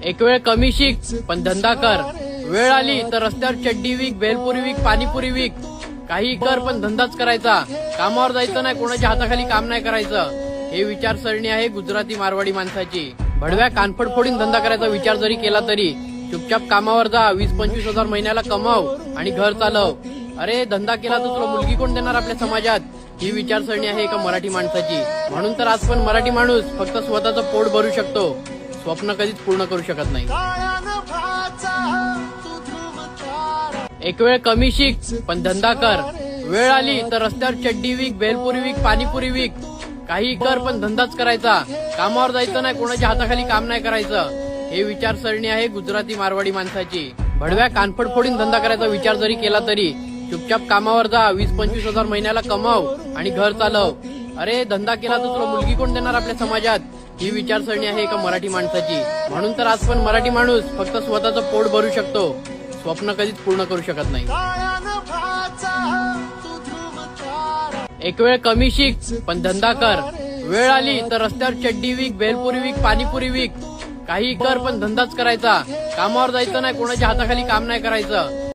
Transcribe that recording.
एक वेळ कमी शिक पण धंदा कर. वेळ आली तर रस्त्यावर चड्डी विक, भेलपुरी विक, पाणीपुरी विक, काही कर पण धंदाच करायचा. कामावर जायचं नाही, कोणाच्या हाताखाली काम नाही करायचं. हे विचारसरणी आहे गुजराती मारवाडी माणसाची. भडव्या कानफड फोडून धंदा करायचा विचार जरी केला तरी चुपचाप कामावर जा, 20-25 हजार महिन्याला कमाव आणि घर चालव. अरे धंदा केला तर तुला मुलगी कोण देणार आपल्या समाजात? ही विचारसरणी आहे एका मराठी माणसाची. म्हणून तर आज पण मराठी माणूस फक्त स्वतःचं पोट भरू शकतो, स्वप्न कधीच पूर्ण करू शकत नाही. एक वेळ कमी शिक पण धंदा कर. वेळ आली तर रस्त्यावर चड्डी विक, भेलपुरी विक, पाणीपुरी विक, काही कर पण धंदाच करायचा. कामावर जायचं नाही, कोणाच्या हाताखाली काम नाही करायचं. हे विचारसरणी आहे गुजराती मारवाडी माणसाची. भडव्या कानफड फोडून धंदा करायचा विचार जरी केला तरी चुपचाप कामावर जा, 20-25 हजार महिन्याला कमाव आणि घर चालव. अरे धंदा केला तर तुला मुलगी कोण देणार आपल्या समाजात? ही विचारसरणी आहे एका मराठी माणसाची. म्हणून तर आज पण मराठी माणूस फक्त स्वतःचं पोट भरू शकतो, स्वप्न कधीच पूर्ण करू शकत नाही. एक वेळ कमी शिक पण धंदा कर. वेळ आली तर रस्त्यावर चड्डी विक, भेलपुरी विक, पाणीपुरी विक, काही कर पण धंदाच करायचा. कामावर जायचं नाही, कोणाच्या हाताखाली काम नाही करायचं.